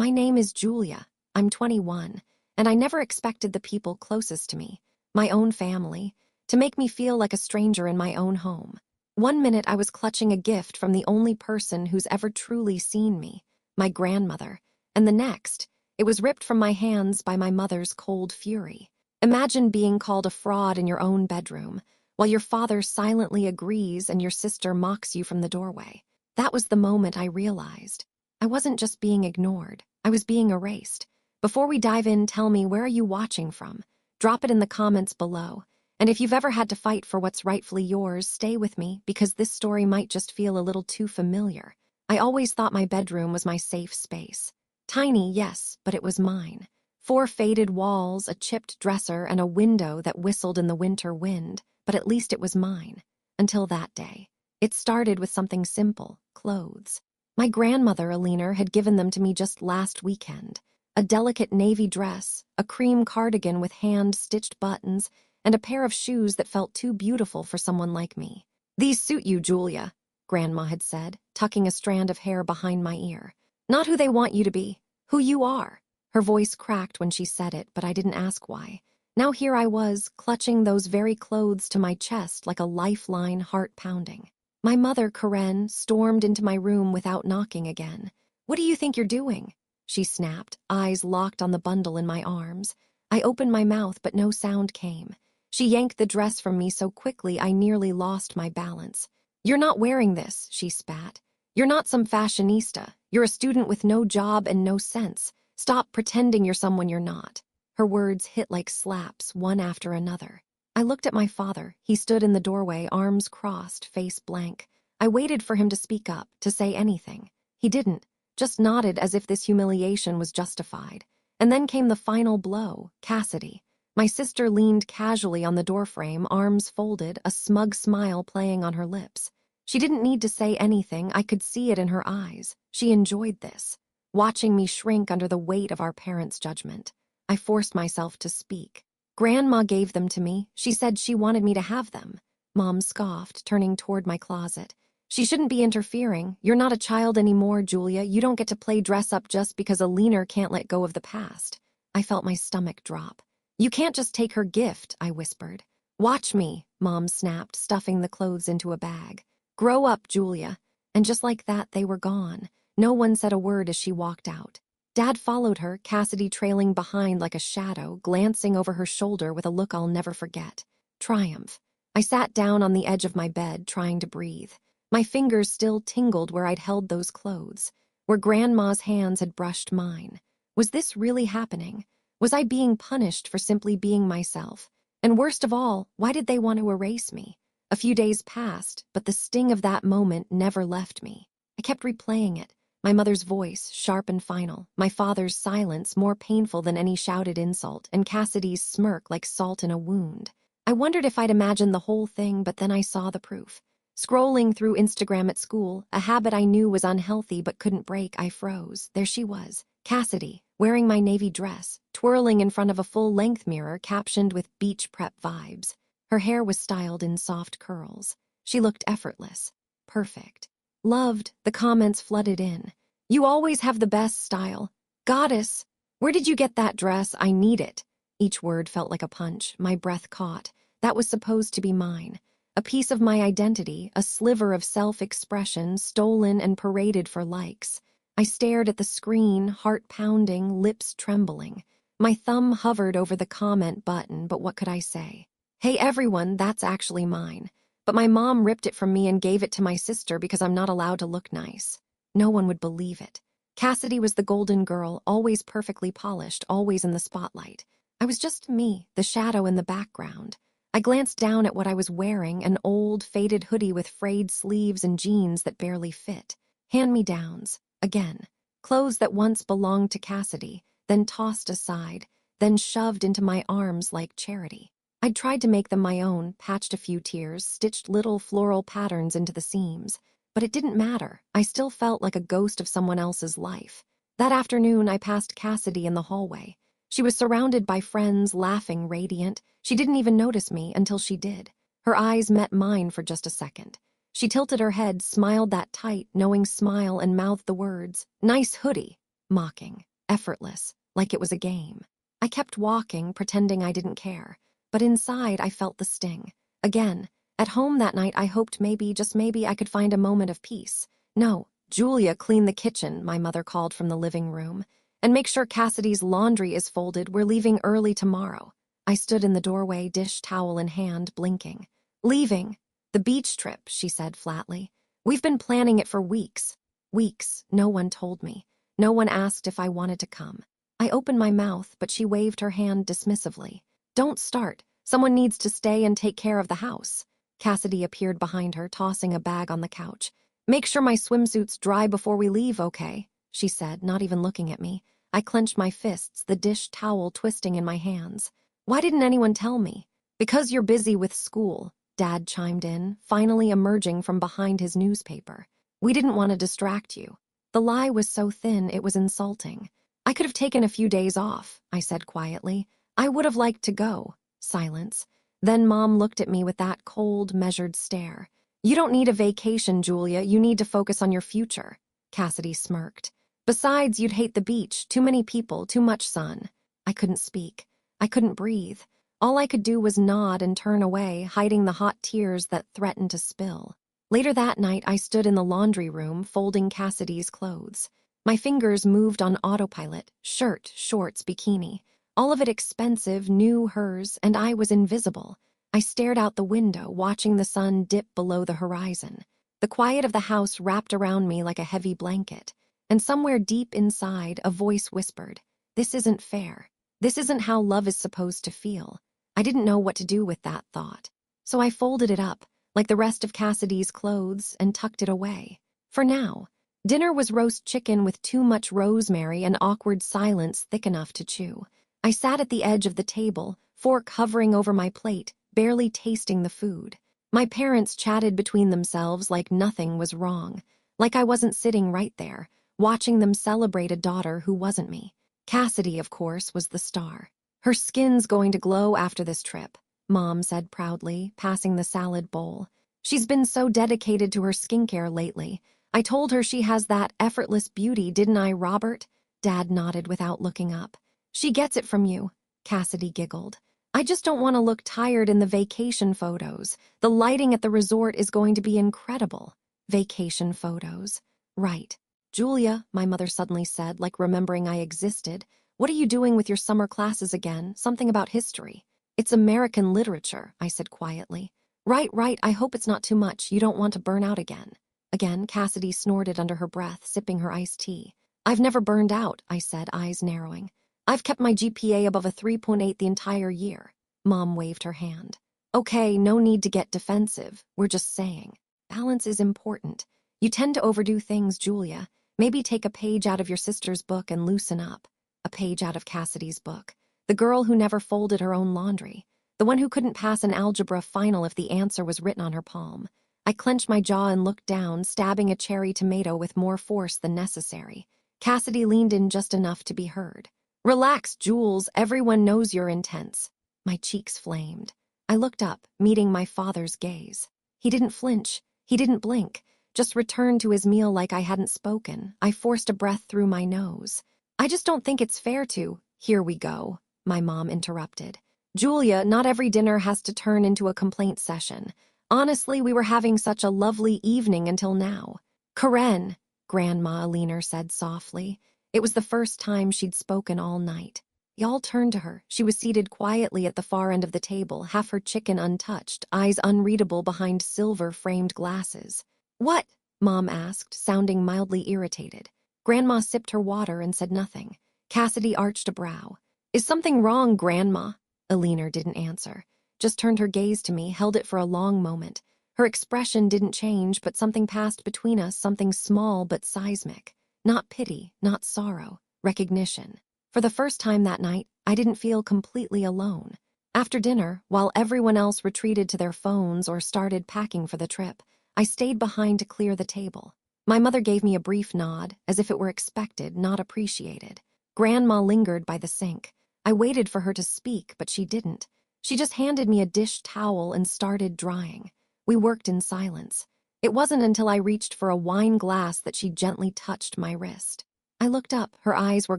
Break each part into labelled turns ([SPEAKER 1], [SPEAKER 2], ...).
[SPEAKER 1] My name is Julia. I'm 21, and I never expected the people closest to me, my own family, to make me feel like a stranger in my own home. One minute I was clutching a gift from the only person who's ever truly seen me, my grandmother, and the next, it was ripped from my hands by my mother's cold fury. Imagine being called a fraud in your own bedroom, while your father silently agrees and your sister mocks you from the doorway. That was the moment I realized. I wasn't just being ignored, I was being erased. Before we dive in, tell me, where are you watching from? Drop it in the comments below. And if you've ever had to fight for what's rightfully yours, stay with me, because this story might just feel a little too familiar. I always thought my bedroom was my safe space. Tiny, yes, but it was mine. 4 faded walls, a chipped dresser, and a window that whistled in the winter wind, but at least it was mine. Until that day. It started with something simple: clothes. My grandmother, Alina, had given them to me just last weekend. A delicate navy dress, a cream cardigan with hand-stitched buttons, and a pair of shoes that felt too beautiful for someone like me. "These suit you, Julia," Grandma had said, tucking a strand of hair behind my ear. "Not who they want you to be, who you are." Her voice cracked when she said it, but I didn't ask why. Now here I was, clutching those very clothes to my chest like a lifeline, heart pounding. My mother, Karen, stormed into my room without knocking again. "What do you think you're doing?" she snapped, eyes locked on the bundle in my arms. I opened my mouth, but no sound came. She yanked the dress from me so quickly I nearly lost my balance. "You're not wearing this," she spat. "You're not some fashionista. You're a student with no job and no sense. Stop pretending you're someone you're not." Her words hit like slaps, one after another. I looked at my father. He stood in the doorway, arms crossed, face blank. I waited for him to speak up, to say anything. He didn't, just nodded as if this humiliation was justified. And then came the final blow: Cassidy. My sister leaned casually on the doorframe, arms folded, a smug smile playing on her lips. She didn't need to say anything, I could see it in her eyes. She enjoyed this, watching me shrink under the weight of our parents' judgment. I forced myself to speak. "Grandma gave them to me. She said she wanted me to have them." Mom scoffed, turning toward my closet. "She shouldn't be interfering. You're not a child anymore, Julia. You don't get to play dress up just because a leaner can't let go of the past." I felt my stomach drop. "You can't just take her gift," I whispered. "Watch me," Mom snapped, stuffing the clothes into a bag. "Grow up, Julia." And just like that, they were gone. No one said a word as she walked out. Dad followed her, Cassidy trailing behind like a shadow, glancing over her shoulder with a look I'll never forget. Triumph. I sat down on the edge of my bed, trying to breathe. My fingers still tingled where I'd held those clothes, where Grandma's hands had brushed mine. Was this really happening? Was I being punished for simply being myself? And worst of all, why did they want to erase me? A few days passed, but the sting of that moment never left me. I kept replaying it. My mother's voice, sharp and final, my father's silence, more painful than any shouted insult, and Cassidy's smirk like salt in a wound. I wondered if I'd imagined the whole thing, but then I saw the proof. Scrolling through Instagram at school, a habit I knew was unhealthy but couldn't break, I froze. There she was, Cassidy, wearing my navy dress, twirling in front of a full-length mirror captioned with beach prep vibes. Her hair was styled in soft curls. She looked effortless. Perfect. Loved. The comments flooded in. "You always have the best style. Goddess. Where did you get that dress? I need it." Each word felt like a punch. My breath caught. That was supposed to be mine. A piece of my identity, a sliver of self-expression, stolen and paraded for likes. I stared at the screen, heart pounding, lips trembling. My thumb hovered over the comment button, but what could I say? "Hey everyone, that's actually mine. But my mom ripped it from me and gave it to my sister because I'm not allowed to look nice." No one would believe it. Cassidy was the golden girl, always perfectly polished, always in the spotlight. I was just me, the shadow in the background. I glanced down at what I was wearing, an old, faded hoodie with frayed sleeves and jeans that barely fit. Hand-me-downs. Again. Clothes that once belonged to Cassidy, then tossed aside, then shoved into my arms like charity. I'd tried to make them my own, patched a few tears, stitched little floral patterns into the seams. But it didn't matter. I still felt like a ghost of someone else's life. That afternoon, I passed Cassidy in the hallway. She was surrounded by friends, laughing, radiant. She didn't even notice me until she did. Her eyes met mine for just a second. She tilted her head, smiled that tight, knowing smile, and mouthed the words, "Nice hoodie." mocking, effortless, like it was a game. I kept walking, pretending I didn't care, but inside I felt the sting. Again, at home that night I hoped maybe, just maybe, I could find a moment of peace. No, Julia, clean the kitchen, my mother called from the living room. And make sure Cassidy's laundry is folded, we're leaving early tomorrow. I stood in the doorway, dish towel in hand, blinking. Leaving? The beach trip, she said flatly. We've been planning it for weeks. Weeks, no one told me. No one asked if I wanted to come. I opened my mouth, but she waved her hand dismissively. Don't start. Someone needs to stay and take care of the house. Cassidy appeared behind her, tossing a bag on the couch. Make sure my swimsuit's dry before we leave, okay? She said, not even looking at me. I clenched my fists, the dish towel twisting in my hands. Why didn't anyone tell me? Because you're busy with school, Dad chimed in, finally emerging from behind his newspaper. We didn't want to distract you. The lie was so thin it was insulting. I could have taken a few days off, I said quietly. I would have liked to go. Silence. Then Mom looked at me with that cold, measured stare. You don't need a vacation, Julia. You need to focus on your future. Cassidy smirked. Besides, you'd hate the beach. Too many people, too much sun. I couldn't speak. I couldn't breathe. All I could do was nod and turn away, hiding the hot tears that threatened to spill. Later that night, I stood in the laundry room, folding Cassidy's clothes. My fingers moved on autopilot, shirt, shorts, bikini. All of it expensive, new, hers, and I was invisible. I stared out the window, watching the sun dip below the horizon. The quiet of the house wrapped around me like a heavy blanket. And somewhere deep inside, a voice whispered, "This isn't fair. This isn't how love is supposed to feel." I didn't know what to do with that thought. So I folded it up, like the rest of Cassidy's clothes, and tucked it away. For now. Dinner was roast chicken with too much rosemary and awkward silence thick enough to chew. I sat at the edge of the table, fork hovering over my plate, barely tasting the food. My parents chatted between themselves like nothing was wrong, like I wasn't sitting right there, watching them celebrate a daughter who wasn't me. Cassidy, of course, was the star. Her skin's going to glow after this trip, Mom said proudly, passing the salad bowl. She's been so dedicated to her skincare lately. I told her she has that effortless beauty, didn't I, Robert? Dad nodded without looking up. She gets it from you, Cassidy giggled. I just don't want to look tired in the vacation photos. The lighting at the resort is going to be incredible. Vacation photos. Right. Julia, my mother suddenly said, like remembering I existed. What are you doing with your summer classes again? Something about history. It's American literature, I said quietly. Right, I hope it's not too much. You don't want to burn out again. Again, Cassidy snorted under her breath, sipping her iced tea. I've never burned out, I said, eyes narrowing. I've kept my GPA above a 3.8 the entire year. Mom waved her hand. Okay, no need to get defensive. We're just saying. Balance is important. You tend to overdo things, Julia. Maybe take a page out of your sister's book and loosen up. A page out of Cassidy's book. The girl who never folded her own laundry. The one who couldn't pass an algebra final if the answer was written on her palm. I clenched my jaw and looked down, stabbing a cherry tomato with more force than necessary. Cassidy leaned in just enough to be heard. Relax, Jules. Everyone knows you're intense. My cheeks flamed. I looked up, meeting my father's gaze. He didn't flinch. He didn't blink. Just returned to his meal like I hadn't spoken. I forced a breath through my nose. I just don't think it's fair to. Here we go, my mom interrupted. Julia, not every dinner has to turn into a complaint session. Honestly, we were having such a lovely evening until now. Karen, Grandma Aliner said softly. It was the first time she'd spoken all night. Y'all turned to her. She was seated quietly at the far end of the table, half her chicken untouched, eyes unreadable behind silver-framed glasses. What? Mom asked, sounding mildly irritated. Grandma sipped her water and said nothing. Cassidy arched a brow. Is something wrong, Grandma? Aliner didn't answer. Just turned her gaze to me, held it for a long moment. Her expression didn't change, but something passed between us, something small but seismic. Not pity, not sorrow, recognition. For the first time that night, I didn't feel completely alone. After dinner, while everyone else retreated to their phones or started packing for the trip, I stayed behind to clear the table. My mother gave me a brief nod, as if it were expected, not appreciated. Grandma lingered by the sink. I waited for her to speak, but she didn't. She just handed me a dish towel and started drying. We worked in silence. It wasn't until I reached for a wine glass that she gently touched my wrist. I looked up. Her eyes were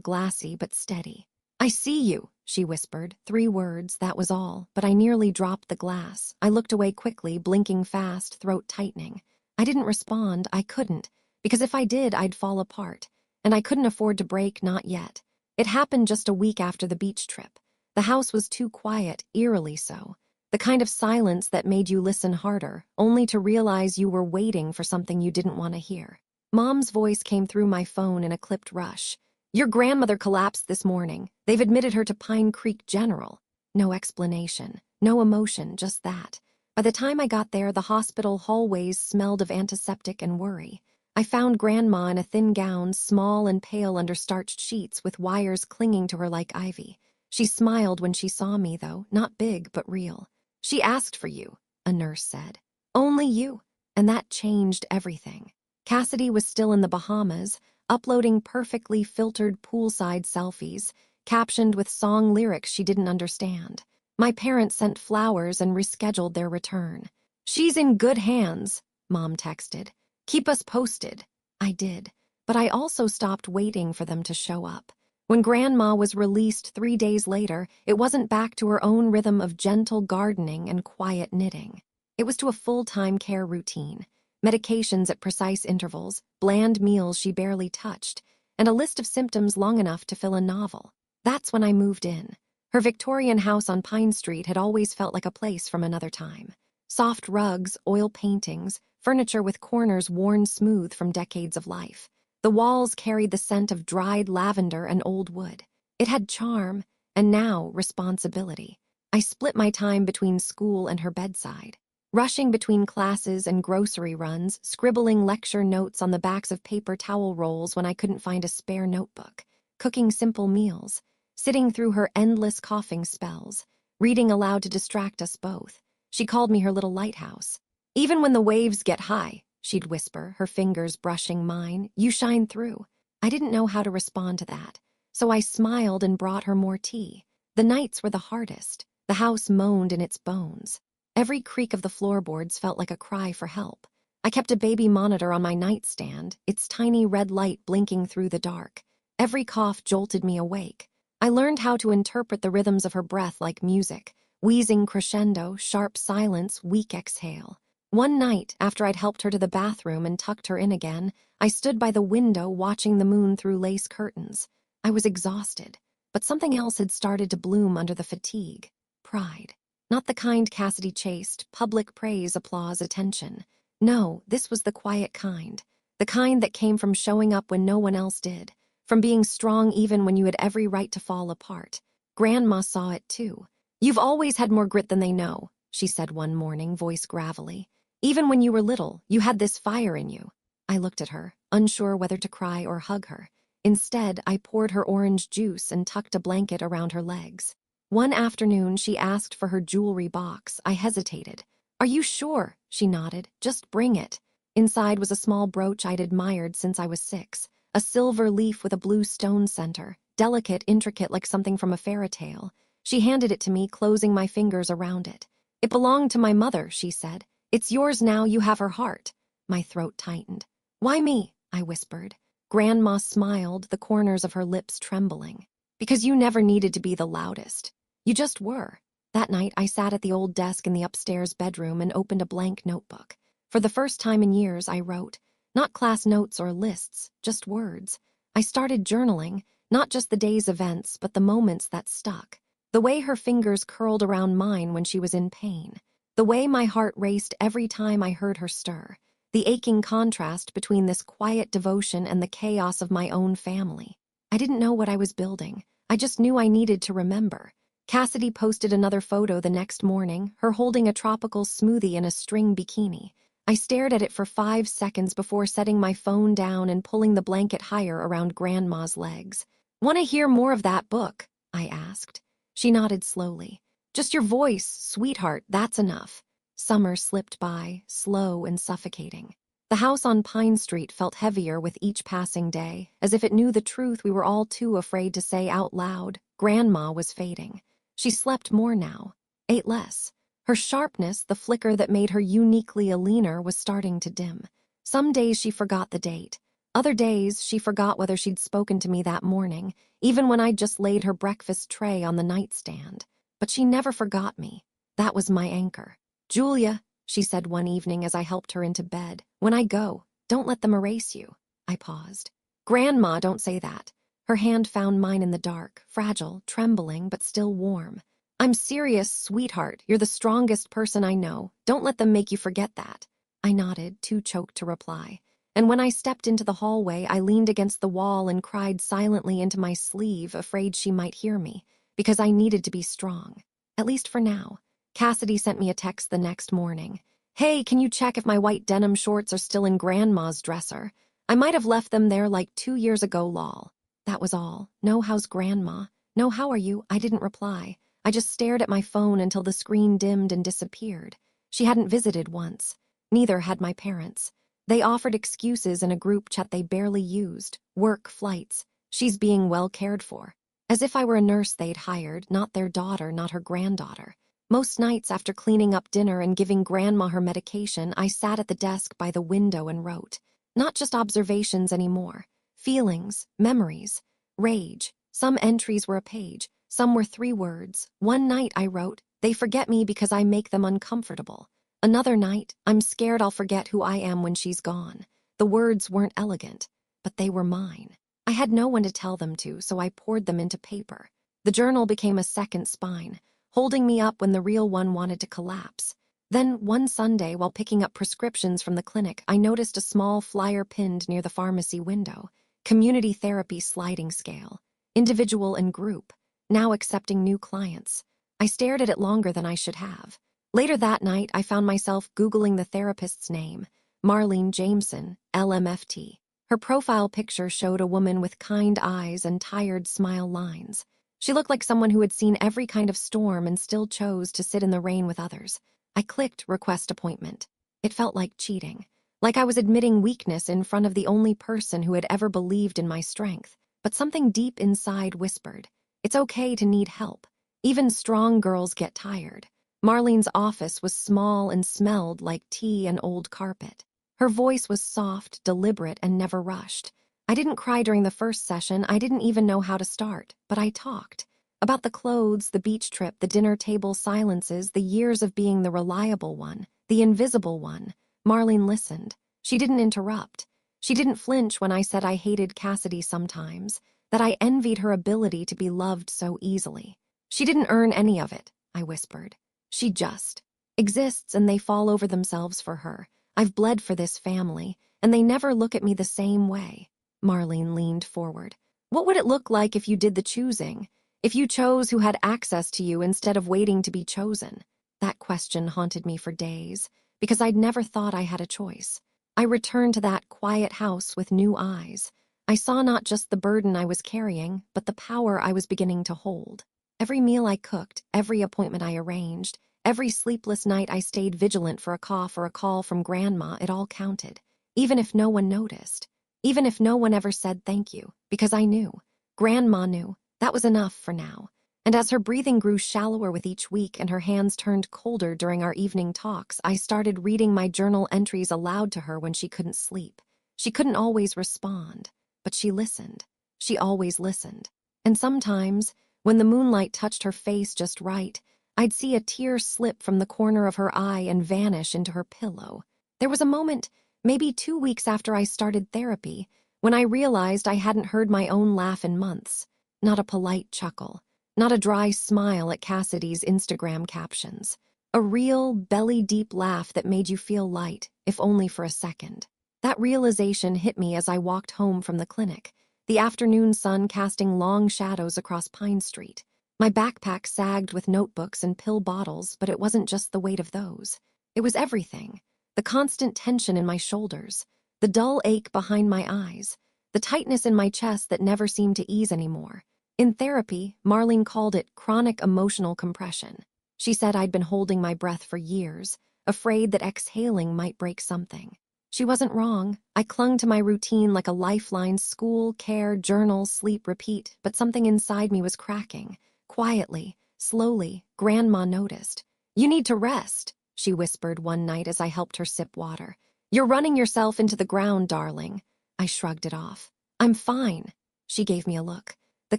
[SPEAKER 1] glassy but steady. "I see you," she whispered. 3 words, that was all, but I nearly dropped the glass. I looked away quickly, blinking fast, throat tightening. I didn't respond. I couldn't, because if I did, I'd fall apart. And I couldn't afford to break, not yet. It happened just a week after the beach trip. The house was too quiet, eerily so. The kind of silence that made you listen harder, only to realize you were waiting for something you didn't want to hear. Mom's voice came through my phone in a clipped rush. "Your grandmother collapsed this morning. They've admitted her to Pine Creek General." No explanation, no emotion, just that. By the time I got there, the hospital hallways smelled of antiseptic and worry. I found Grandma in a thin gown, small and pale under starched sheets with wires clinging to her like ivy. She smiled when she saw me, though, not big, but real. "She asked for you," a nurse said. "Only you." And that changed everything. Cassidy was still in the Bahamas, uploading perfectly filtered poolside selfies, captioned with song lyrics she didn't understand. My parents sent flowers and rescheduled their return. "She's in good hands," Mom texted. "Keep us posted." I did, but I also stopped waiting for them to show up. When Grandma was released 3 days later, it wasn't back to her own rhythm of gentle gardening and quiet knitting. It was to a full-time care routine. Medications at precise intervals, bland meals she barely touched, and a list of symptoms long enough to fill a novel. That's when I moved in. Her Victorian house on Pine Street had always felt like a place from another time. Soft rugs, oil paintings, furniture with corners worn smooth from decades of life. The walls carried the scent of dried lavender and old wood. It had charm, and now responsibility. I split my time between school and her bedside. Rushing between classes and grocery runs, scribbling lecture notes on the backs of paper towel rolls when I couldn't find a spare notebook, cooking simple meals, sitting through her endless coughing spells, reading aloud to distract us both. She called me her little lighthouse. "Even when the waves get high," she'd whisper, her fingers brushing mine, "you shine through." I didn't know how to respond to that, so I smiled and brought her more tea. The nights were the hardest. The house moaned in its bones. Every creak of the floorboards felt like a cry for help. I kept a baby monitor on my nightstand, its tiny red light blinking through the dark. Every cough jolted me awake. I learned how to interpret the rhythms of her breath like music, wheezing crescendo, sharp silence, weak exhale. One night, after I'd helped her to the bathroom and tucked her in again, I stood by the window watching the moon through lace curtains. I was exhausted, but something else had started to bloom under the fatigue. Pride. Not the kind Cassidy chased, public praise, applause, attention. No, this was the quiet kind. The kind that came from showing up when no one else did, from being strong even when you had every right to fall apart. Grandma saw it too. "You've always had more grit than they know," she said one morning, voice gravelly. "Even when you were little, you had this fire in you." I looked at her, unsure whether to cry or hug her. Instead, I poured her orange juice and tucked a blanket around her legs. One afternoon, she asked for her jewelry box. I hesitated. "Are you sure?" She nodded. "Just bring it." Inside was a small brooch I'd admired since I was 6, a silver leaf with a blue stone center, delicate, intricate like something from a fairy tale. She handed it to me, closing my fingers around it. "It belonged to my mother," she said. "It's yours now, you have her heart." My throat tightened. "Why me?" I whispered. Grandma smiled, the corners of her lips trembling. "Because you never needed to be the loudest. You just were." That night, I sat at the old desk in the upstairs bedroom and opened a blank notebook. For the first time in years, I wrote. Not class notes or lists, just words. I started journaling, not just the day's events, but the moments that stuck. The way her fingers curled around mine when she was in pain. The way my heart raced every time I heard her stir. The aching contrast between this quiet devotion and the chaos of my own family. I didn't know what I was building. I just knew I needed to remember. Cassidy posted another photo the next morning, her holding a tropical smoothie in a string bikini. I stared at it for 5 seconds before setting my phone down and pulling the blanket higher around Grandma's legs. "Want to hear more of that book?" I asked. She nodded slowly. "Just your voice, sweetheart, that's enough." Summer slipped by, slow and suffocating. The house on Pine Street felt heavier with each passing day, as if it knew the truth we were all too afraid to say out loud. Grandma was fading. She slept more now, ate less. Her sharpness, the flicker that made her uniquely a leaner, was starting to dim. Some days she forgot the date. Other days, she forgot whether she'd spoken to me that morning, even when I'd just laid her breakfast tray on the nightstand. But she never forgot me. That was my anchor. "Julia," she said one evening as I helped her into bed, "when I go, don't let them erase you." I paused. "Grandma, don't say that." Her hand found mine in the dark, fragile, trembling, but still warm. "I'm serious, sweetheart. You're the strongest person I know. Don't let them make you forget that." I nodded, too choked to reply. And when I stepped into the hallway, I leaned against the wall and cried silently into my sleeve, afraid she might hear me, because I needed to be strong. At least for now. Cassidy sent me a text the next morning. "Hey, can you check if my white denim shorts are still in Grandma's dresser? I might have left them there like 2 years ago, lol." That was all. No, "How's Grandma?" No, "How are you?" I didn't reply. I just stared at my phone until the screen dimmed and disappeared. She hadn't visited once. Neither had my parents. They offered excuses in a group chat they barely used. Work, flights. She's being well cared for. As if I were a nurse they'd hired, not their daughter, not her granddaughter. Most nights after cleaning up dinner and giving Grandma her medication, I sat at the desk by the window and wrote. Not just observations anymore. Feelings, memories, rage. Some entries were a page, some were 3 words. One night I wrote, "They forget me because I make them uncomfortable." Another night, "I'm scared I'll forget who I am when she's gone." The words weren't elegant, but they were mine. I had no one to tell them to, so I poured them into paper. The journal became a second spine, holding me up when the real one wanted to collapse. Then, one Sunday, while picking up prescriptions from the clinic, I noticed a small flyer pinned near the pharmacy window. Community therapy sliding scale. Individual and group. Now accepting new clients. I stared at it longer than I should have. Later that night, I found myself Googling the therapist's name, Marlene Jameson, LMFT. Her profile picture showed a woman with kind eyes and tired smile lines. She looked like someone who had seen every kind of storm and still chose to sit in the rain with others. I clicked request appointment. It felt like cheating, like I was admitting weakness in front of the only person who had ever believed in my strength. But something deep inside whispered, it's okay to need help. Even strong girls get tired. Marlene's office was small and smelled like tea and old carpet. Her voice was soft, deliberate, and never rushed. I didn't cry during the first session. I didn't even know how to start, but I talked. About the clothes, the beach trip, the dinner table silences, the years of being the reliable one, the invisible one. Marlene listened. She didn't interrupt. She didn't flinch when I said I hated Cassidy sometimes, that I envied her ability to be loved so easily. She didn't earn any of it, I whispered. She just exists, and they fall over themselves for her. I've bled for this family, and they never look at me the same way. Marlene leaned forward. What would it look like if you did the choosing? If you chose who had access to you instead of waiting to be chosen? That question haunted me for days, because I'd never thought I had a choice. I returned to that quiet house with new eyes. I saw not just the burden I was carrying, but the power I was beginning to hold. Every meal I cooked, every appointment I arranged, every sleepless night I stayed vigilant for a cough or a call from Grandma, it all counted. Even if no one noticed. Even if no one ever said thank you. Because I knew. Grandma knew. That was enough for now. And as her breathing grew shallower with each week and her hands turned colder during our evening talks, I started reading my journal entries aloud to her when she couldn't sleep. She couldn't always respond, but she listened. She always listened. And sometimes, when the moonlight touched her face just right, I'd see a tear slip from the corner of her eye and vanish into her pillow. There was a moment, maybe 2 weeks after I started therapy, when I realized I hadn't heard my own laugh in months. Not a polite chuckle. Not a dry smile at Cassidy's Instagram captions. A real, belly-deep laugh that made you feel light, if only for a second. That realization hit me as I walked home from the clinic, the afternoon sun casting long shadows across Pine Street. My backpack sagged with notebooks and pill bottles, but it wasn't just the weight of those. It was everything. The constant tension in my shoulders, the dull ache behind my eyes, the tightness in my chest that never seemed to ease anymore. In therapy, Marlene called it chronic emotional compression. She said I'd been holding my breath for years, afraid that exhaling might break something. She wasn't wrong. I clung to my routine like a lifeline: school, care, journal, sleep, repeat, but something inside me was cracking. Quietly, slowly, Grandma noticed. "You need to rest," she whispered one night as I helped her sip water. "You're running yourself into the ground, darling." I shrugged it off. I'm fine. She gave me a look. The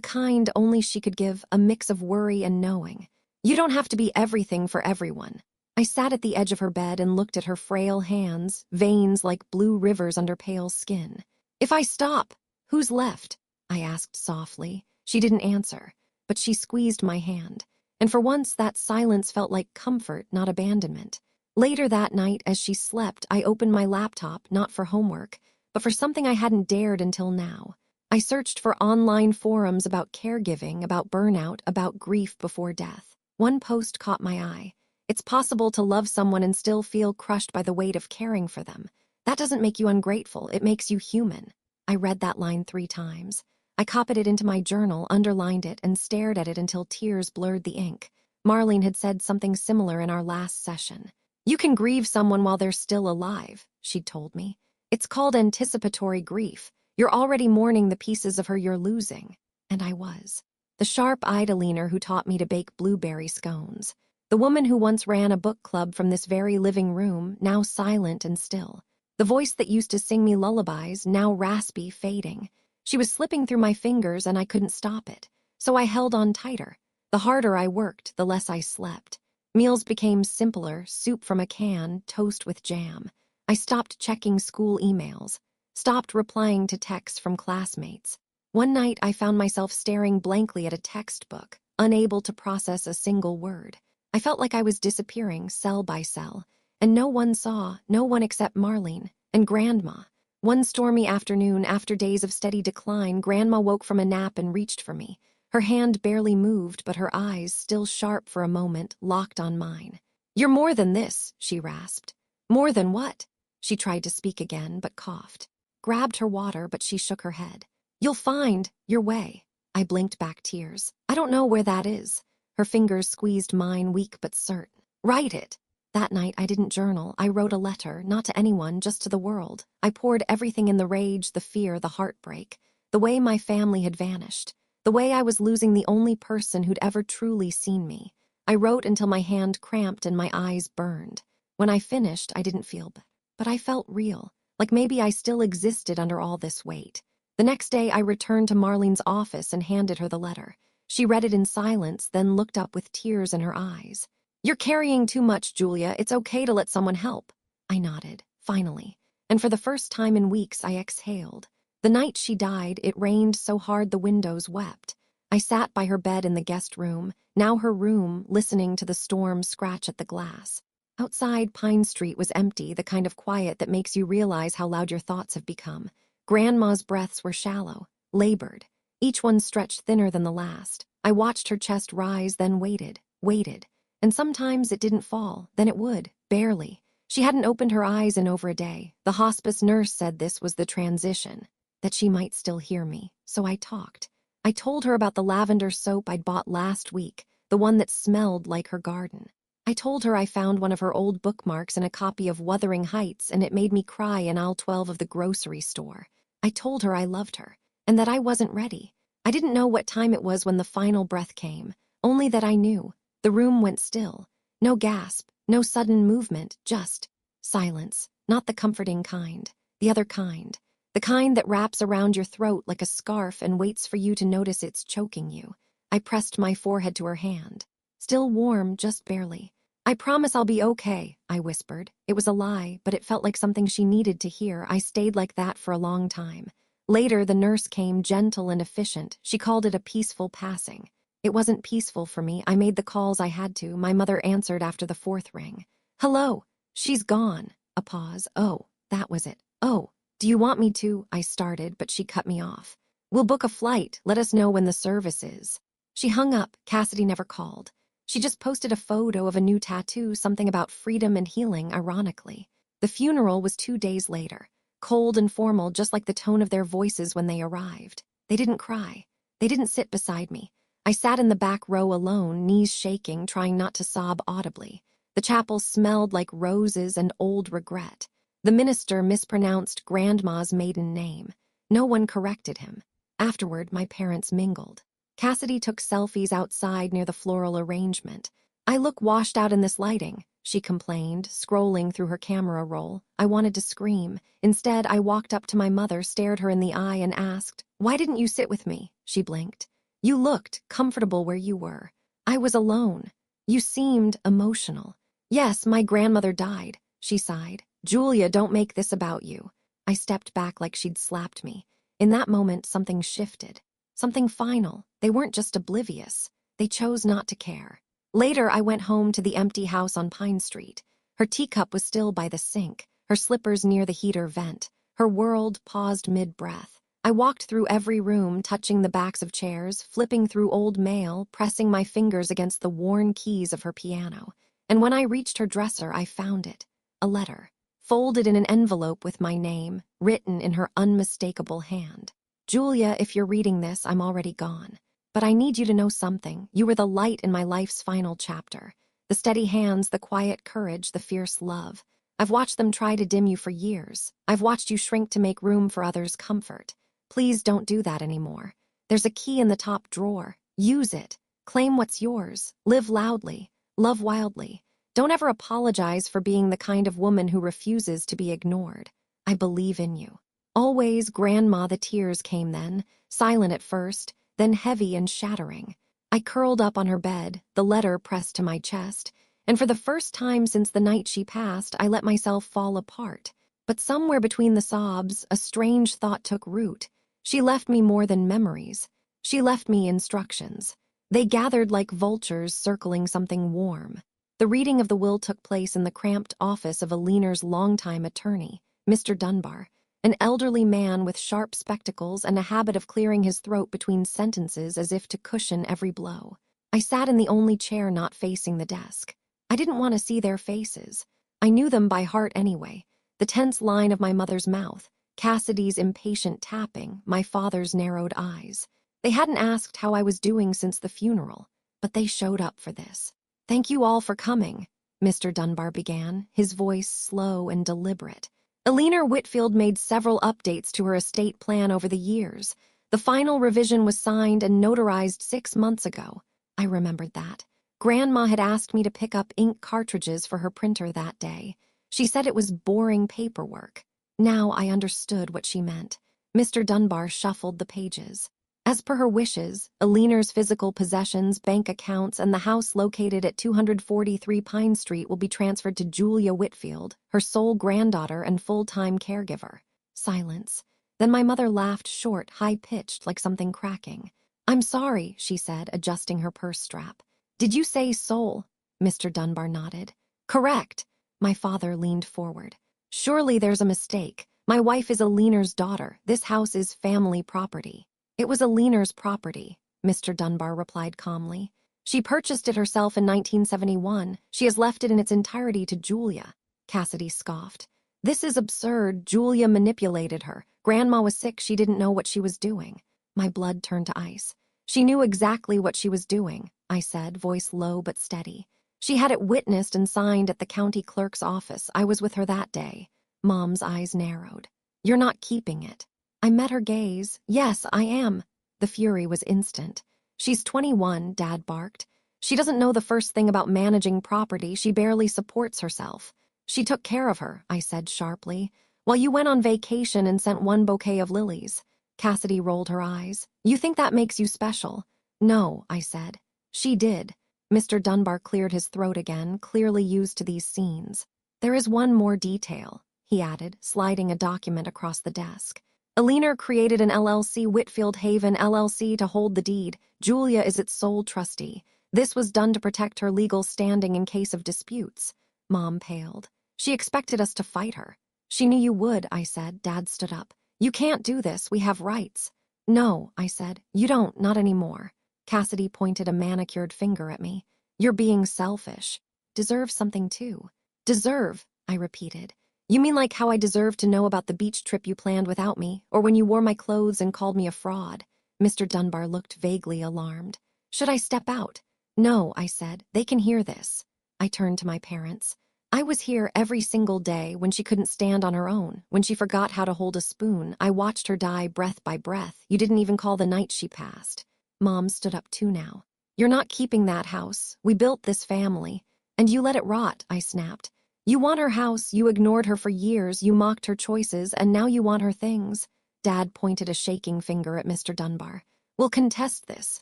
[SPEAKER 1] kind only she could give, a mix of worry and knowing. You don't have to be everything for everyone. I sat at the edge of her bed and looked at her frail hands, veins like blue rivers under pale skin. If I stop, who's left? I asked softly. She didn't answer, but she squeezed my hand. And for once, that silence felt like comfort, not abandonment. Later that night, as she slept, I opened my laptop, not for homework, but for something I hadn't dared until now. I searched for online forums about caregiving, about burnout, about grief before death. One post caught my eye. It's possible to love someone and still feel crushed by the weight of caring for them. That doesn't make you ungrateful, it makes you human. I read that line 3 times. I copied it into my journal, underlined it, and stared at it until tears blurred the ink. Marlene had said something similar in our last session. You can grieve someone while they're still alive, she'd told me. It's called anticipatory grief. You're already mourning the pieces of her you're losing. And I was. The sharp-eyed Alina who taught me to bake blueberry scones. The woman who once ran a book club from this very living room, now silent and still. The voice that used to sing me lullabies, now raspy, fading. She was slipping through my fingers and I couldn't stop it. So I held on tighter. The harder I worked, the less I slept. Meals became simpler, soup from a can, toast with jam. I stopped checking school emails, stopped replying to texts from classmates. One night I found myself staring blankly at a textbook, unable to process a single word. I felt like I was disappearing, cell by cell, and no one saw, no one except Marlene and Grandma. One stormy afternoon, after days of steady decline, Grandma woke from a nap and reached for me. Her hand barely moved, but her eyes, still sharp for a moment, locked on mine. You're more than this, she rasped. More than what? She tried to speak again, but coughed. Grabbed her water, but she shook her head. You'll find your way. I blinked back tears. I don't know where that is. Her fingers squeezed mine, weak but certain. Write it. That night I didn't journal. I wrote a letter, not to anyone, just to the world. I poured everything in, the rage, the fear, the heartbreak. The way my family had vanished. The way I was losing the only person who'd ever truly seen me. I wrote until my hand cramped and my eyes burned. When I finished, I didn't feel bad, but I felt real, like maybe I still existed under all this weight. The next day, I returned to Marlene's office and handed her the letter. She read it in silence, then looked up with tears in her eyes. You're carrying too much, Julia. It's okay to let someone help. I nodded, finally, and for the first time in weeks, I exhaled. The night she died, it rained so hard the windows wept. I sat by her bed in the guest room, now her room, listening to the storm scratch at the glass. Outside, Pine Street was empty, the kind of quiet that makes you realize how loud your thoughts have become. Grandma's breaths were shallow, labored. Each one stretched thinner than the last. I watched her chest rise, then waited. And sometimes it didn't fall, then it would, barely. She hadn't opened her eyes in over a day. The hospice nurse said this was the transition, that she might still hear me. So I talked. I told her about the lavender soap I'd bought last week, the one that smelled like her garden. I told her I found one of her old bookmarks in a copy of Wuthering Heights and it made me cry in aisle 12 of the grocery store. I told her I loved her, and that I wasn't ready. I didn't know what time it was when the final breath came, only that I knew. The room went still. No gasp, no sudden movement, just silence. Not the comforting kind, the other kind. The kind that wraps around your throat like a scarf and waits for you to notice it's choking you. I pressed my forehead to her hand. Still warm, just barely. I promise I'll be okay, I whispered. It was a lie, but it felt like something she needed to hear. I stayed like that for a long time. Later, the nurse came, gentle and efficient. She called it a peaceful passing. It wasn't peaceful for me. I made the calls I had to. My mother answered after the 4th ring. Hello. She's gone. A pause. Oh, that was it. Oh, do you want me to? I started, but she cut me off. We'll book a flight. Let us know when the service is. She hung up. Cassidy never called. She just posted a photo of a new tattoo, something about freedom and healing, ironically. The funeral was 2 days later. Cold and formal, just like the tone of their voices when they arrived. They didn't cry. They didn't sit beside me. I sat in the back row alone, knees shaking, trying not to sob audibly. The chapel smelled like roses and old regret. The minister mispronounced Grandma's maiden name. No one corrected him. Afterward, my parents mingled. Cassidy took selfies outside near the floral arrangement. I look washed out in this lighting. she complained, scrolling through her camera roll. I wanted to scream. Instead, I walked up to my mother, stared her in the eye, and asked, "Why didn't you sit with me?" She blinked. "You looked comfortable where you were. I was alone. You seemed emotional." "Yes, my grandmother died," she sighed. "Julia, don't make this about you." I stepped back like she'd slapped me. In that moment, something shifted. Something final. They weren't just oblivious. They chose not to care. Later, I went home to the empty house on Pine Street. Her teacup was still by the sink, her slippers near the heater vent. Her world paused mid-breath. I walked through every room, touching the backs of chairs, flipping through old mail, pressing my fingers against the worn keys of her piano. And when I reached her dresser, I found it. A letter, folded in an envelope with my name, written in her unmistakable hand. "Julia, if you're reading this, I'm already gone. But I need you to know something. You were the light in my life's final chapter. The steady hands, the quiet courage, the fierce love. I've watched them try to dim you for years. I've watched you shrink to make room for others' comfort. Please don't do that anymore. There's a key in the top drawer. Use it. Claim what's yours. Live loudly. Love wildly. Don't ever apologize for being the kind of woman who refuses to be ignored. I believe in you." Always, Grandma. The tears came then, silent at first, then heavy and shattering. I curled up on her bed, the letter pressed to my chest, and for the first time since the night she passed, I let myself fall apart. But somewhere between the sobs, a strange thought took root. She left me more than memories. She left me instructions. They gathered like vultures circling something warm. The reading of the will took place in the cramped office of Aliner's longtime attorney, Mr. Dunbar. An elderly man with sharp spectacles and a habit of clearing his throat between sentences as if to cushion every blow. I sat in the only chair not facing the desk. I didn't want to see their faces. I knew them by heart anyway. The tense line of my mother's mouth, Cassidy's impatient tapping, my father's narrowed eyes. They hadn't asked how I was doing since the funeral, but they showed up for this. "Thank you all for coming," Mr. Dunbar began, his voice slow and deliberate. Aliner Whitfield made several updates to her estate plan over the years. The final revision was signed and notarized 6 months ago. I remembered that. Grandma had asked me to pick up ink cartridges for her printer that day. She said it was boring paperwork. Now I understood what she meant. Mr. Dunbar shuffled the pages. As per her wishes, Aliner's physical possessions, bank accounts, and the house located at 243 Pine Street will be transferred to Julia Whitfield, her sole granddaughter and full-time caregiver. Silence. Then my mother laughed short, high-pitched, like something cracking. "I'm sorry," she said, adjusting her purse strap. "Did you say sole?" Mr. Dunbar nodded. "Correct." My father leaned forward. "Surely there's a mistake. My wife is Aliner's daughter. This house is family property." "It was Aliner's property," Mr. Dunbar replied calmly. "She purchased it herself in 1971. She has left it in its entirety to Julia." Cassidy scoffed. "This is absurd. Julia manipulated her. Grandma was sick. She didn't know what she was doing." My blood turned to ice. "She knew exactly what she was doing," I said, voice low but steady. "She had it witnessed and signed at the county clerk's office. I was with her that day." Mom's eyes narrowed. "You're not keeping it." I met her gaze. "Yes, I am." The fury was instant. "She's 21, Dad barked. "She doesn't know the first thing about managing property. She barely supports herself." "She took care of her," I said sharply, "while you went on vacation and sent 1 bouquet of lilies." Cassidy rolled her eyes. "You think that makes you special?" "No," I said. "She did." Mr. Dunbar cleared his throat again, clearly used to these scenes. "There is one more detail," he added, sliding a document across the desk. "Aliner created an LLC, Whitfield Haven LLC, to hold the deed. Julia is its sole trustee. This was done to protect her legal standing in case of disputes." Mom paled. "She expected us to fight her." "She knew you would," I said. Dad stood up. "You can't do this. We have rights." "No," I said. "You don't, not anymore." Cassidy pointed a manicured finger at me. "You're being selfish." "Deserve something too." "Deserve," I repeated. "You mean like how I deserve to know about the beach trip you planned without me, or when you wore my clothes and called me a fraud?" Mr. Dunbar looked vaguely alarmed. "Should I step out?" "No," I said. "They can hear this." I turned to my parents. "I was here every single day when she couldn't stand on her own, when she forgot how to hold a spoon. I watched her die breath by breath. You didn't even call the night she passed." Mom stood up too now. "You're not keeping that house. We built this family. And you let it rot, I snapped. You want her house, you ignored her for years, you mocked her choices, and now you want her things. Dad pointed a shaking finger at Mr. Dunbar. We'll contest this.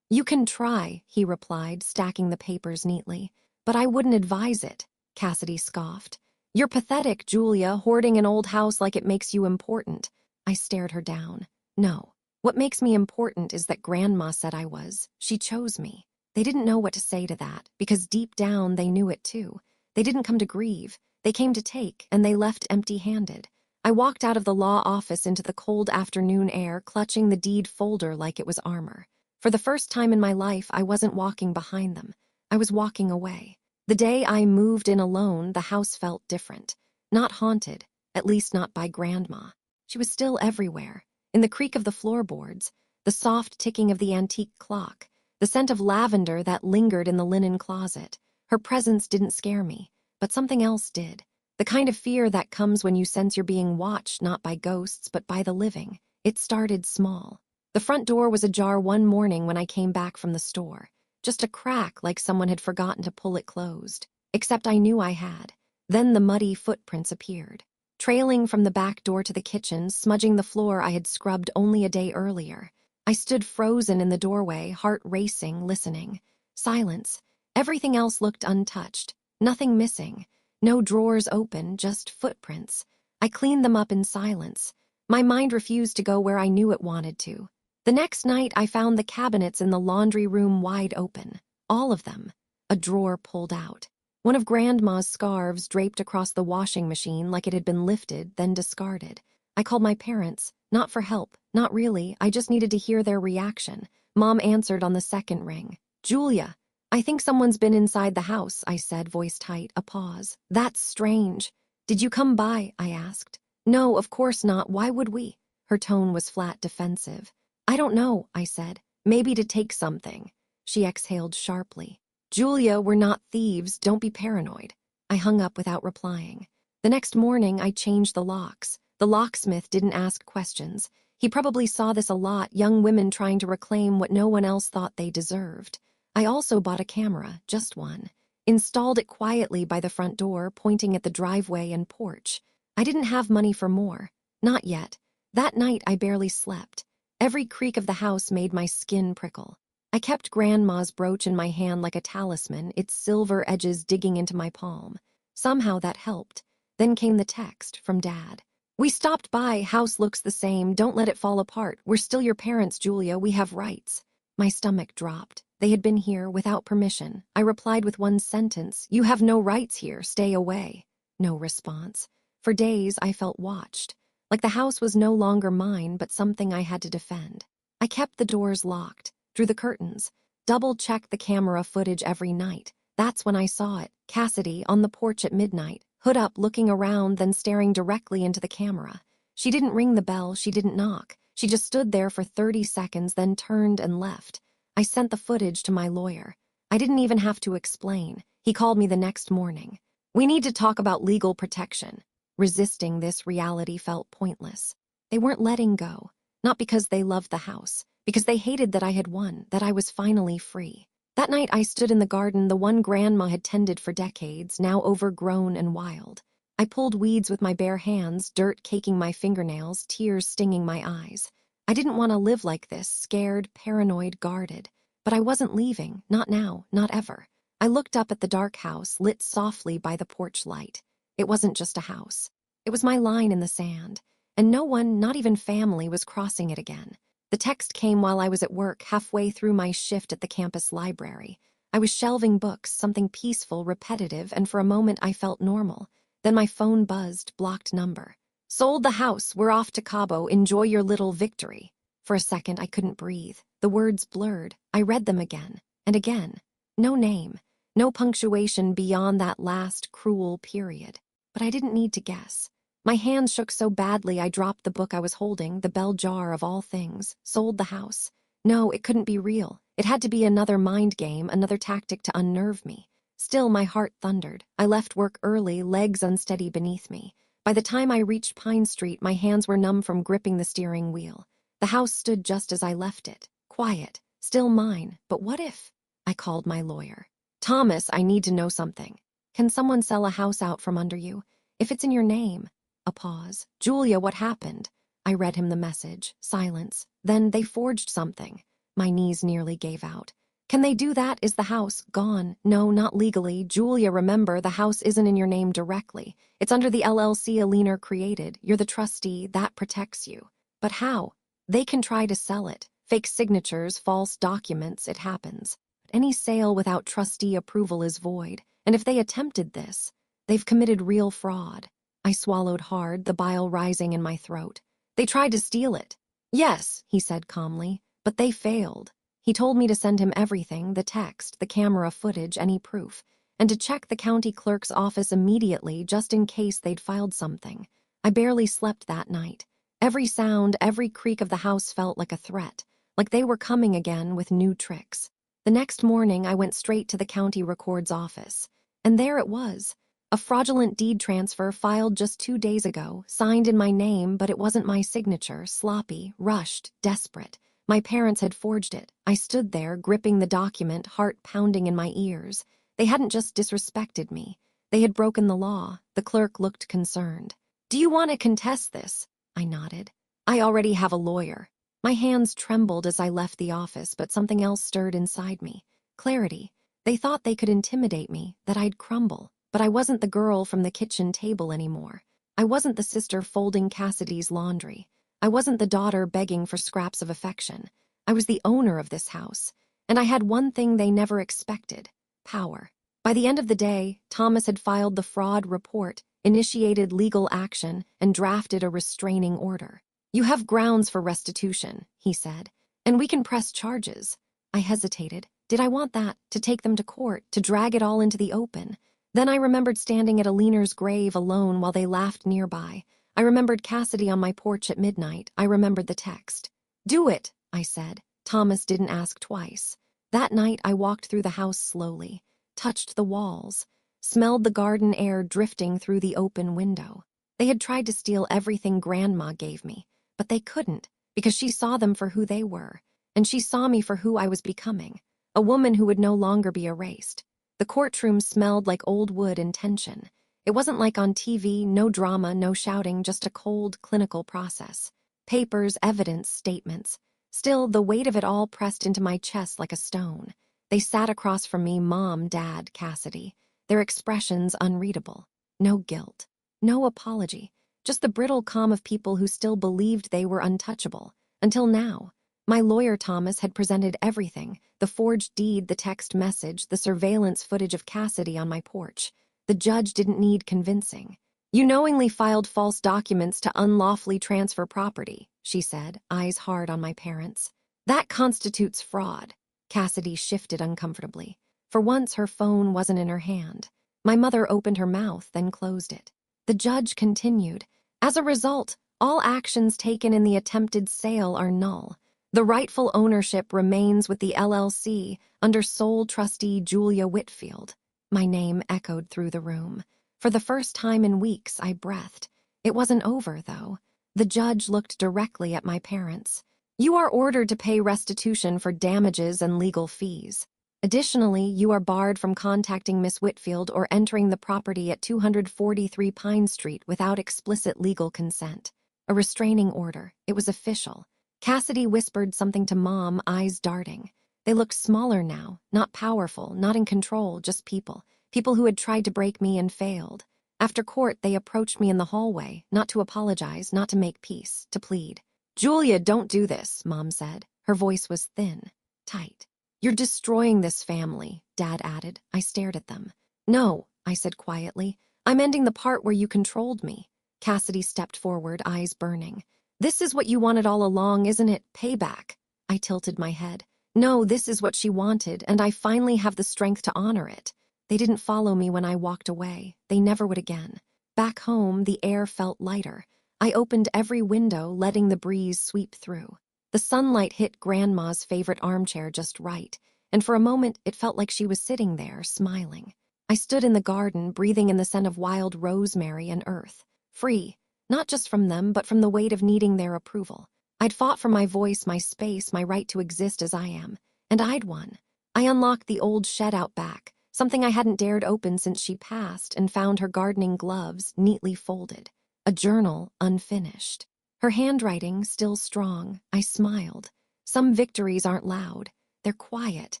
[SPEAKER 1] You can try, he replied, stacking the papers neatly. But I wouldn't advise it, Cassidy scoffed. You're pathetic, Julia, hoarding an old house like it makes you important. I stared her down. No. What makes me important is that Grandma said I was. She chose me. They didn't know what to say to that, because deep down they knew it too. They didn't come to grieve. They came to take, and they left empty-handed. I walked out of the law office into the cold afternoon air, clutching the deed folder like it was armor. For the first time in my life, I wasn't walking behind them. I was walking away. The day I moved in alone, the house felt different. Not haunted, at least not by Grandma. She was still everywhere. In the creak of the floorboards, the soft ticking of the antique clock, the scent of lavender that lingered in the linen closet. Her presence didn't scare me, but something else did. The kind of fear that comes when you sense you're being watched not by ghosts but by the living. It started small. The front door was ajar one morning when I came back from the store. Just a crack like someone had forgotten to pull it closed. Except I knew I had. Then the muddy footprints appeared. Trailing from the back door to the kitchen, smudging the floor I had scrubbed only a day earlier. I stood frozen in the doorway, heart racing, listening. Silence. Everything else looked untouched. Nothing missing. No drawers open, just footprints. I cleaned them up in silence. My mind refused to go where I knew it wanted to. The next night, I found the cabinets in the laundry room wide open. All of them. A drawer pulled out. One of Grandma's scarves draped across the washing machine like it had been lifted, then discarded. I called my parents. Not for help. Not really. I just needed to hear their reaction. Mom answered on the second ring. Julia. I think someone's been inside the house, I said, voice tight, a pause. That's strange. Did you come by? I asked. No, of course not. Why would we? Her tone was flat defensive. I don't know, I said. Maybe to take something. She exhaled sharply. Julia, we're not thieves. Don't be paranoid. I hung up without replying. The next morning, I changed the locks. The locksmith didn't ask questions. He probably saw this a lot, young women trying to reclaim what no one else thought they deserved. I also bought a camera, just one. Installed it quietly by the front door, pointing at the driveway and porch. I didn't have money for more. Not yet. That night, I barely slept. Every creak of the house made my skin prickle. I kept Grandma's brooch in my hand like a talisman, its silver edges digging into my palm. Somehow that helped. Then came the text from Dad. We stopped by, house looks the same, don't let it fall apart. We're still your parents, Julia, we have rights. My stomach dropped. They had been here without permission. I replied with one sentence, you have no rights here, stay away. No response. For days I felt watched. Like the house was no longer mine, but something I had to defend. I kept the doors locked, drew the curtains, double-checked the camera footage every night. That's when I saw it, Cassidy, on the porch at midnight, hood up, looking around, then staring directly into the camera. She didn't ring the bell, she didn't knock. She just stood there for 30 seconds, then turned and left. I sent the footage to my lawyer. I didn't even have to explain. He called me the next morning. We need to talk about legal protection. Resisting this reality felt pointless. They weren't letting go. Not because they loved the house. Because they hated that I had won, that I was finally free. That night I stood in the garden, the one Grandma had tended for decades, now overgrown and wild. I pulled weeds with my bare hands, dirt caking my fingernails, tears stinging my eyes. I didn't want to live like this, scared, paranoid, guarded. But I wasn't leaving, not now, not ever. I looked up at the dark house, lit softly by the porch light. It wasn't just a house. It was my line in the sand. And no one, not even family, was crossing it again. The text came while I was at work, halfway through my shift at the campus library. I was shelving books, something peaceful, repetitive, and for a moment I felt normal. Then my phone buzzed, blocked number. Sold the house, we're off to Cabo, enjoy your little victory. For a second I couldn't breathe. The words blurred. I read them again, and again. No name, no punctuation beyond that last cruel period. But I didn't need to guess. My hands shook so badly I dropped the book I was holding, the bell jar of all things. Sold the house. No, it couldn't be real. It had to be another mind game, another tactic to unnerve me. Still, my heart thundered. I left work early, legs unsteady beneath me. By the time I reached Pine Street, my hands were numb from gripping the steering wheel. The house stood just as I left it. Quiet. Still mine. But what if? I called my lawyer. Thomas, I need to know something. Can someone sell a house out from under you? If it's in your name. A pause. Julia, what happened? I read him the message. Silence. Then they forged something. My knees nearly gave out. Can they do that? Is the house gone? No, not legally. Julia, remember, the house isn't in your name directly. It's under the LLC Alina created. You're the trustee. That protects you. But how? They can try to sell it. Fake signatures, false documents, it happens. But any sale without trustee approval is void. And if they attempted this, they've committed real fraud. I swallowed hard, the bile rising in my throat. They tried to steal it. Yes, he said calmly, but they failed. He told me to send him everything, the text, the camera footage, any proof, and to check the county clerk's office immediately just in case they'd filed something. I barely slept that night. Every sound, every creak of the house felt like a threat, like they were coming again with new tricks. The next morning, I went straight to the county record's office, and there it was. A fraudulent deed transfer filed just 2 days ago, signed in my name, but it wasn't my signature, sloppy, rushed, desperate. My parents had forged it. I stood there, gripping the document, heart pounding in my ears. They hadn't just disrespected me. They had broken the law. The clerk looked concerned. Do you want to contest this? I nodded. I already have a lawyer. My hands trembled as I left the office, but something else stirred inside me. Clarity. They thought they could intimidate me, that I'd crumble. But I wasn't the girl from the kitchen table anymore. I wasn't the sister folding Cassidy's laundry. I wasn't the daughter begging for scraps of affection. I was the owner of this house, and I had one thing they never expected: power. By the end of the day, Thomas had filed the fraud report, initiated legal action, and drafted a restraining order. You have grounds for restitution, he said, and we can press charges. I hesitated. Did I want that? To take them to court, to drag it all into the open? Then I remembered standing at Alina's grave alone while they laughed nearby. I remembered Cassidy on my porch at midnight. I remembered the text. Do it, I said. Thomas didn't ask twice. That night I walked through the house slowly, touched the walls, smelled the garden air drifting through the open window. They had tried to steal everything Grandma gave me, but they couldn't, because she saw them for who they were, and she saw me for who I was becoming, a woman who would no longer be erased. The courtroom smelled like old wood and tension. It wasn't like on TV, no drama, no shouting, just a cold, clinical process. Papers, evidence, statements. Still, the weight of it all pressed into my chest like a stone. They sat across from me, Mom, Dad, Cassidy. Their expressions unreadable. No guilt. No apology. Just the brittle calm of people who still believed they were untouchable. Until now. My lawyer, Thomas, had presented everything: the forged deed, the text message, the surveillance footage of Cassidy on my porch. The judge didn't need convincing. You knowingly filed false documents to unlawfully transfer property, she said, eyes hard on my parents. That constitutes fraud. Cassidy shifted uncomfortably. For once, her phone wasn't in her hand. My mother opened her mouth, then closed it. The judge continued. As a result, all actions taken in the attempted sale are null. The rightful ownership remains with the LLC under sole trustee Julia Whitfield. My name echoed through the room. For the first time in weeks, I breathed. It wasn't over, though. The judge looked directly at my parents. You are ordered to pay restitution for damages and legal fees. Additionally, you are barred from contacting Miss Whitfield or entering the property at 243 Pine Street without explicit legal consent. A restraining order. It was official. Cassidy whispered something to Mom, eyes darting. They looked smaller now, not powerful, not in control, just people. People who had tried to break me and failed. After court, they approached me in the hallway, not to apologize, not to make peace, to plead. Julia, don't do this, Mom said. Her voice was thin, tight. You're destroying this family, Dad added. I stared at them. No, I said quietly. I'm ending the part where you controlled me. Cassidy stepped forward, eyes burning. This is what you wanted all along, isn't it? Payback. I tilted my head. No, this is what she wanted, and I finally have the strength to honor it. They didn't follow me when I walked away. They never would again. Back home, the air felt lighter. I opened every window, letting the breeze sweep through. The sunlight hit Grandma's favorite armchair just right, and for a moment it felt like she was sitting there, smiling. I stood in the garden, breathing in the scent of wild rosemary and earth. Free. Not just from them, but from the weight of needing their approval. I'd fought for my voice, my space, my right to exist as I am, and I'd won. I unlocked the old shed out back, something I hadn't dared open since she passed, and found her gardening gloves neatly folded, a journal unfinished. Her handwriting still strong. I smiled. Some victories aren't loud. They're quiet.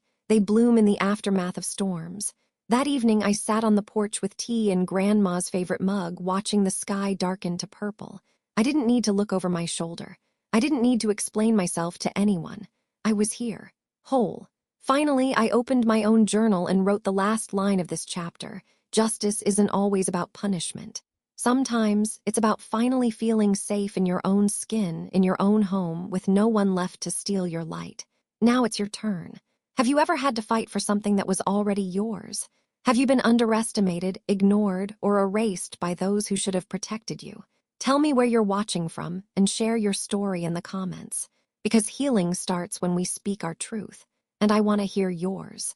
[SPEAKER 1] They bloom in the aftermath of storms. That evening, I sat on the porch with tea in Grandma's favorite mug, watching the sky darken to purple. I didn't need to look over my shoulder. I didn't need to explain myself to anyone. I was here, whole. Finally, I opened my own journal and wrote the last line of this chapter. Justice isn't always about punishment. Sometimes it's about finally feeling safe in your own skin, in your own home, with no one left to steal your light. Now it's your turn. Have you ever had to fight for something that was already yours? Have you been underestimated, ignored, or erased by those who should have protected you? Tell me where you're watching from and share your story in the comments, because healing starts when we speak our truth, and I want to hear yours.